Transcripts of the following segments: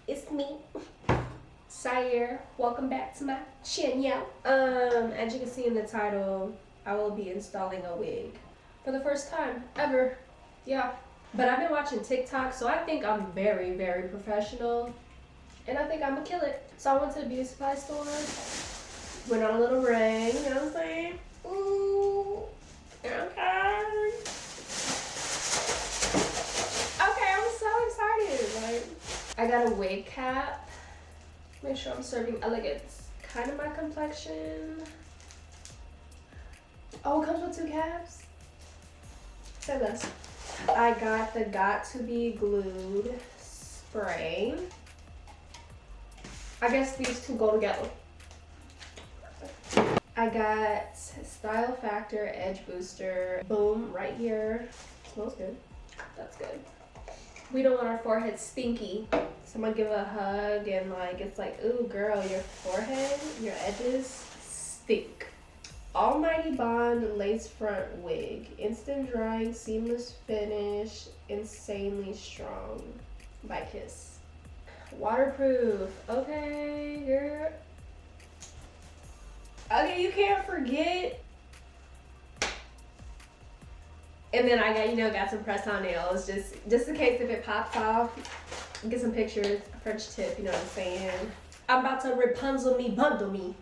It's me, Saiyr. Welcome back to my channel. As you can see in the title, I will be installing a wig for the first time ever. Yeah. But I've been watching TikTok, so I think I'm very, very professional. And I think I'm gonna kill it. So I went to the beauty supply store, went on a little ring, you know what I'm saying? Ooh. Okay. Okay, I'm so excited. Like, I got a wig cap. Make sure I'm serving elegance. Kind of my complexion. Oh, it comes with 2 caps? Say less. I got the Got To Be Glued spray. I guess these two go together. I got Style Factor Edge Booster. Boom, right here. Smells good. That's good. We don't want our forehead stinky. Someone give a hug and like, it's like, ooh girl, your forehead, your edges stink. Almighty Bond lace front wig. Instant drying, seamless finish, insanely strong. By Kiss. Waterproof. Okay, girl. Okay, you can't forget. And then I got some press on nails just in case if it pops off. Get some pictures, French tip, you know what I'm saying? I'm about to Rapunzel me, bundle me.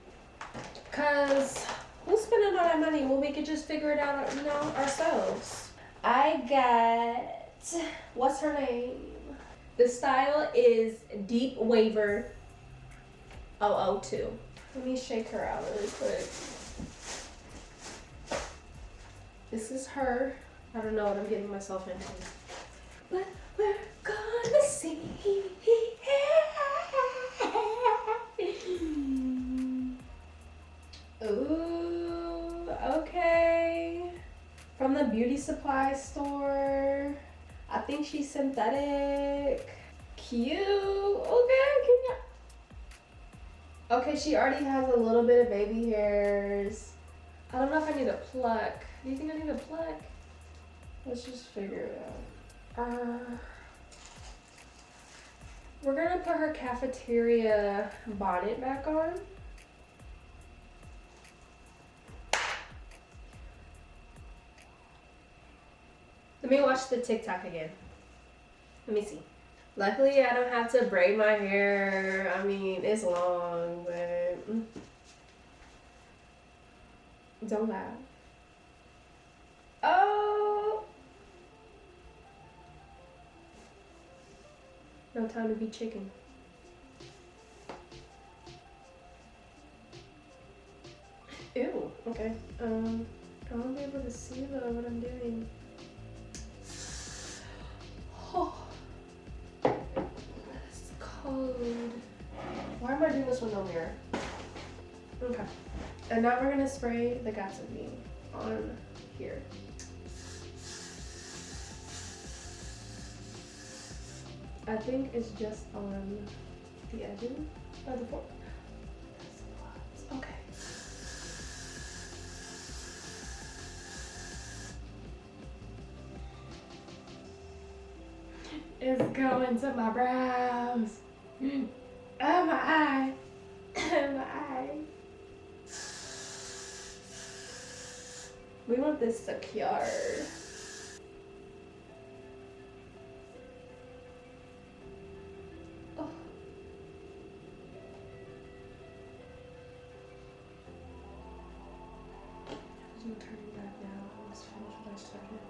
Cause who's spending all that money when we could just figure it out, ourselves? I got, what's her name? The style is Deep Waver 002. Let me shake her out really quick. This is her. I don't know what I'm getting myself into. But we're gonna see. Ooh, okay. From the beauty supply store. I think she's synthetic. Cute. Okay, can you? Okay, she already has a little bit of baby hairs. I don't know if I need a pluck. Do you think I need a pluck? Let's just figure it out. We're gonna put her cafeteria bonnet back on. Let me watch the TikTok again. Let me see. Luckily, I don't have to braid my hair. I mean, it's long, but don't laugh. Oh! No time to be chicken. Ew, okay. I won't be able to see though what I'm doing. Oh, it's cold. Why am I doing this with no mirror? Okay. And now we're gonna spray the Got To Be on here. I think it's just on the edges of the fork. That's a lot. Okay. It's going to my brows. Oh, my eye. My eye. We want this secured. Oh. I'm turning back now. Let's finish what I started.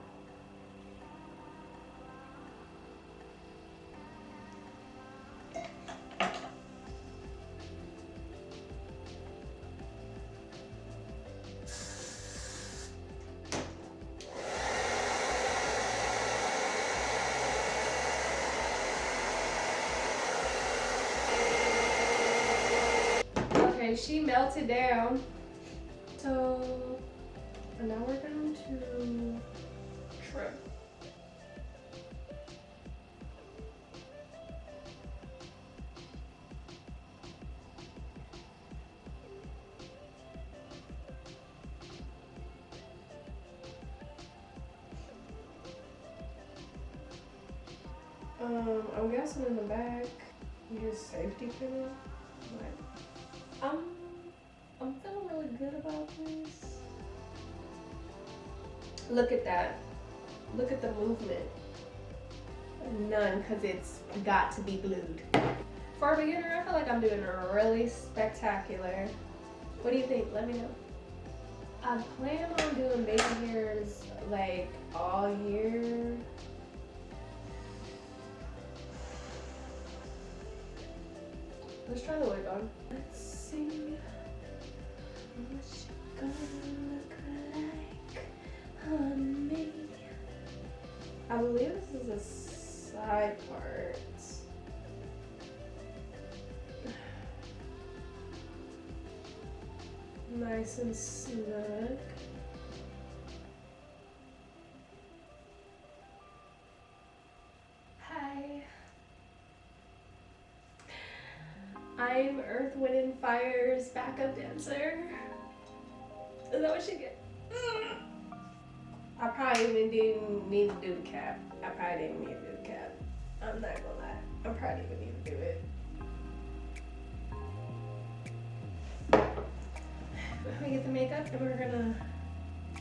Okay, she melted down. So, and now we're going to trim. I'm guessing in the back. His safety pin. What? I'm feeling really good about this. Look at that. Look at the movement. None, because it's got to be glued. For a beginner, I feel like I'm doing really spectacular. What do you think? Let me know. I plan on doing baby hairs like all year. Let's try the wig on. Let's see what she gonna look like on me. I believe this is a side part. Nice and snug. Hi. I'm Earth, Wind, and Fire's backup dancer. Is that what she get? I probably even didn't need to do the cap. I probably didn't need to do the cap. I'm not gonna lie. I probably didn't need to do it. We get the makeup and we're gonna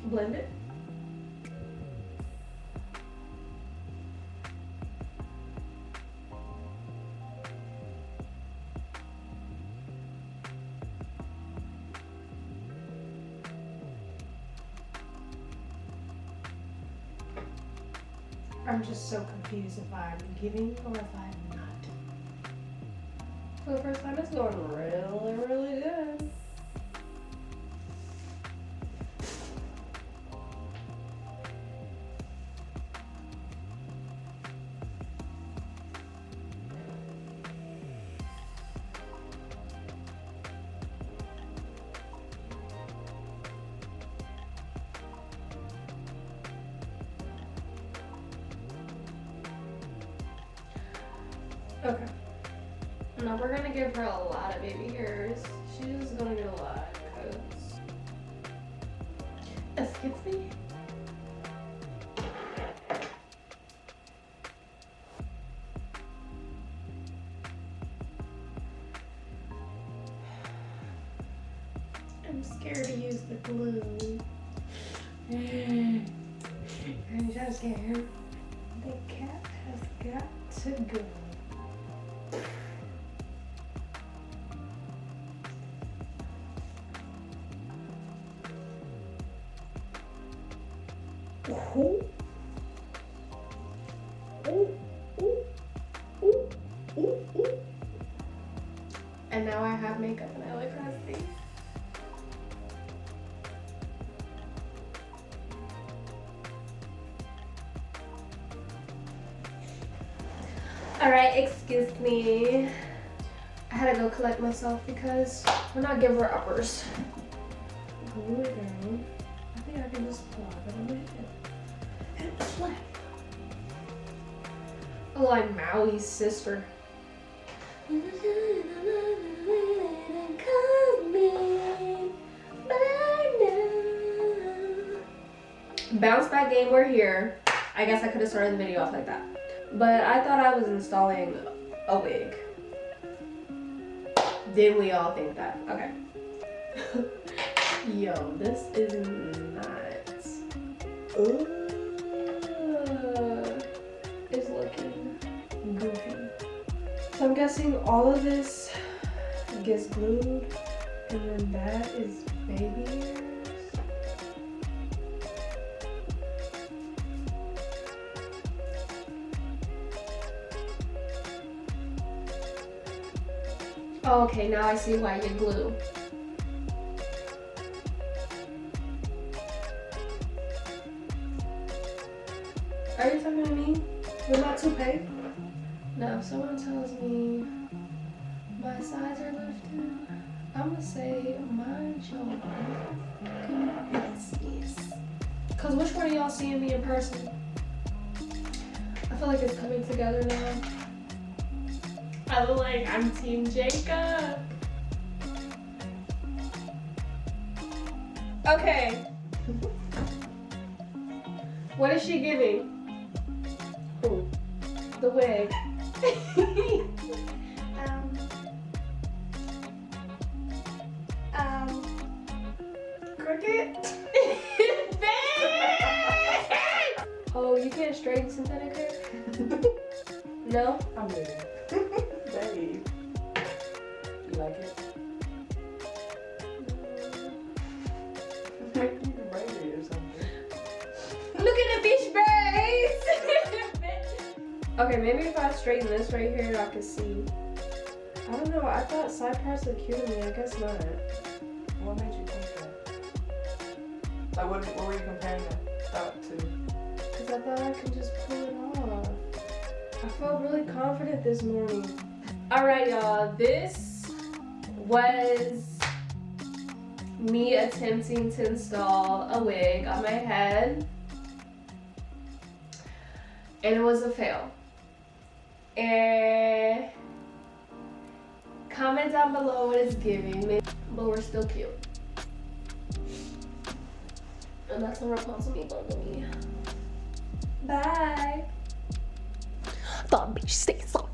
blend it. I'm just so confused if I'm giving or if I'm not. For the first time, it's going really, really good. Okay. Now we're gonna give her a lot of baby hairs. She's gonna get a lot, cause excuse me. I'm scared to use the glue. I'm so scared. The cat has got to go. Ooh. Ooh, ooh, ooh, ooh, ooh. And now I have makeup and I look rusty. Alright, excuse me. I had to go collect myself because we're not giver uppers. Glue it down. I think I can just plug it on my head. And flip. Oh, I'm Maui's sister. Bounce back game, we're here. I guess I could have started the video off like that. But I thought I was installing a wig. Didn't we all think that? Okay. Yo, this is nuts. Ooh. It's looking goofy. So I'm guessing all of this gets glued and then that is baby ears. Oh, okay, now I see why you glue. Are you talking to me? You're not too paid? No, if someone tells me my sides are lifted, I'm gonna say mind your business. Cause which one of y'all seeing me in person? I feel like it's coming together now. I look like I'm Team Jacob. Okay. What is she giving? Ooh, the wig. Babe. You like it? Maybe you can braid it or something. Look at the bitch braids! Okay, maybe if I straighten this right here, I can see. I don't know, I thought side parts look cute to me. I guess not. What made you think that? Like, what were you comparing that to? Because I thought I could just pull it off. I felt really confident this morning. Alright, y'all. This was me attempting to install a wig on my head. And it was a fail. And comment down below what it's giving me. But we're still cute. And that's the Rapunzel me bundle me. Bye. The bitch stays on.